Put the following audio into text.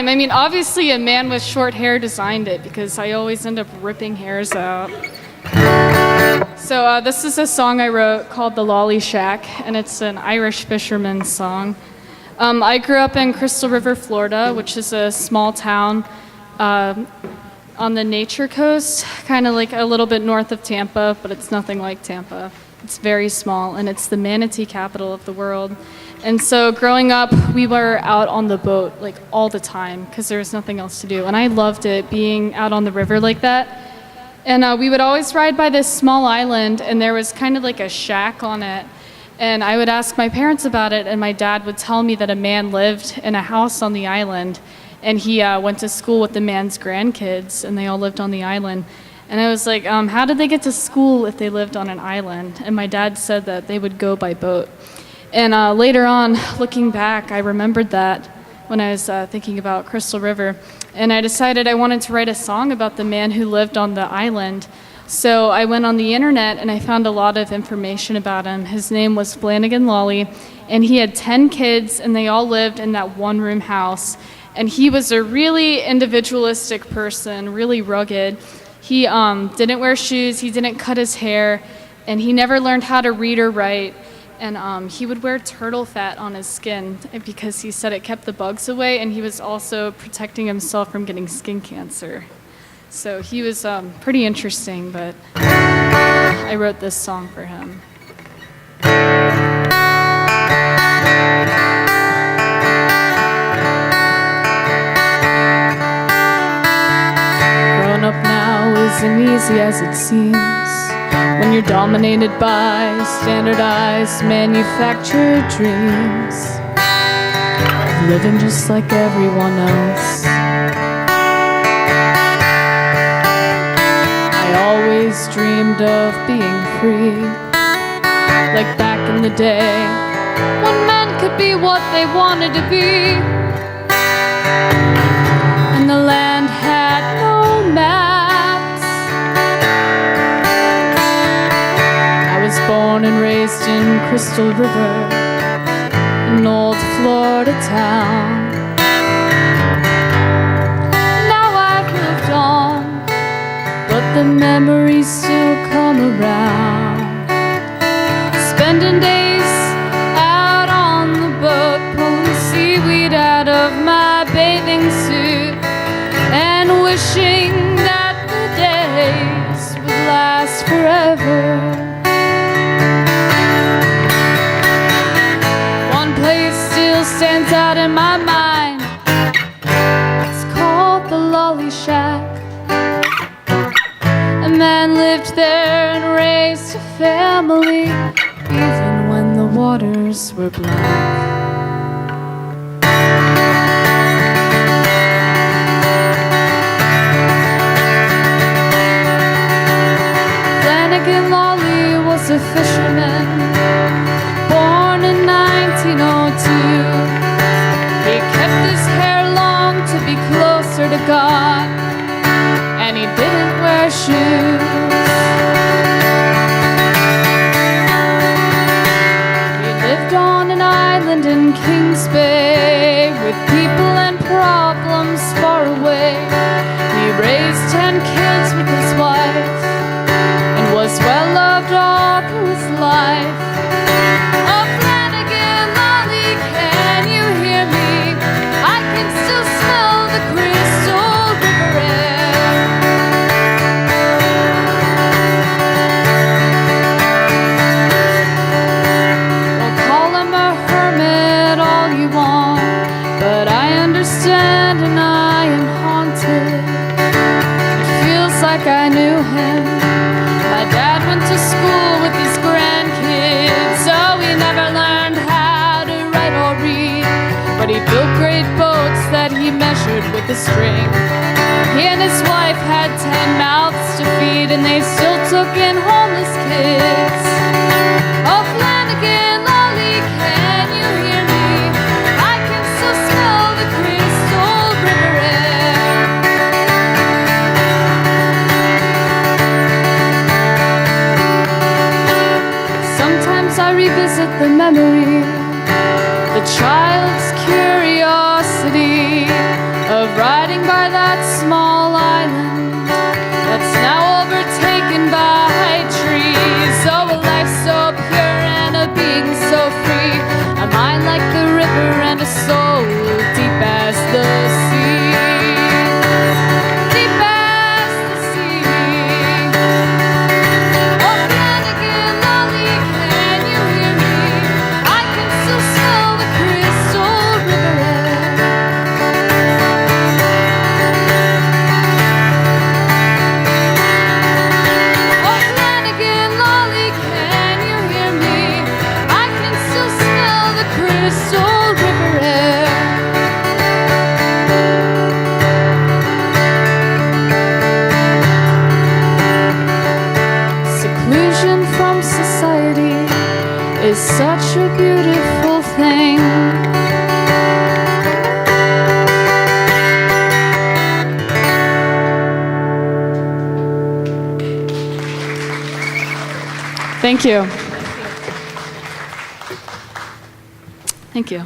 time. I mean, obviously a man with short hair designed it because I always end up ripping hairs out. So this is a song I wrote called The Lolly Shack, and it's an Irish fisherman's song. I grew up in Crystal River, Florida, which is a small town on the Nature Coast, kind of like a little bit north of Tampa, but it's nothing like Tampa. It's very small, and it's the manatee capital of the world. And so growing up, we were out on the boat like all the time because there was nothing else to do. And I loved it, being out on the river like that. And we would always ride by this small island, and there was kind of like a shack on it. And I would ask my parents about it, and my dad would tell me that a man lived in a house on the island, and he went to school with the man's grandkids, and they all lived on the island. And I was like, how did they get to school if they lived on an island? And my dad said that they would go by boat. And later on, looking back, I remembered that when I was thinking about Crystal River. And I decided I wanted to write a song about the man who lived on the island. So I went on the internet and I found a lot of information about him. His name was Flanagan Lawley, and he had 10 kids, and they all lived in that one-room house. And he was a really individualistic person, really rugged. He didn't wear shoes, he didn't cut his hair, and he never learned how to read or write. And he would wear turtle fat on his skin because he said it kept the bugs away, and he was also protecting himself from getting skin cancer. So he was pretty interesting, but I wrote this song for him. Growing up now isn't easy as it seems when you're dominated by standardized manufactured dreams of living just like everyone else. I always dreamed of being free, like back in the day when men could be what they wanted to be, and the land had no maps. I was born and raised in Crystal River, an old Florida town. Now I've moved on, but the memories still come around. Spending days out on the boat, pulling seaweed out of my bathing suit, and wishing that the days would last forever. One place still stands out in my mind. It's called the Lolly Shack. A man lived there and raised a family, even when the waters were black. Flanagan Lawley was a fisherman, born in 1902. He kept his hair long to be closer to God, and he didn't wear shoes. He lived on an island in Kings Bay, with people and problems far away. He raised 10 kids with his wife, and was well loved all through his life. Oh, Flanagan Lawley, can you hear me? I can still smell the Crystal River air. Well, call him a hermit all you want, but I understand and I am haunted. It feels like I knew him. My dad went to school with his grandkids, so he never learned how to write or read. But he built great boats that he measured with a string. He and his wife had 10 mouths to feed, and they still took in homeless kids. Oh, Flanagan Lawley, can you hear me? I can still smell the Crystal River air. Sometimes I revisit the memory, the child's curiosity riding by that small island that's now overtaken by trees. Oh, a life so pure and a being so free, a mind like the river and a soul deep as the sea. Deep as the sea. Oh, Flanagan, Lolly, can you hear me? I can still smell the crystal river air. Oh, Flanagan, Lolly, can you hear me? I can still smell the crystal river air. Seclusion from society is such a beautiful thing. Thank you. Thank you.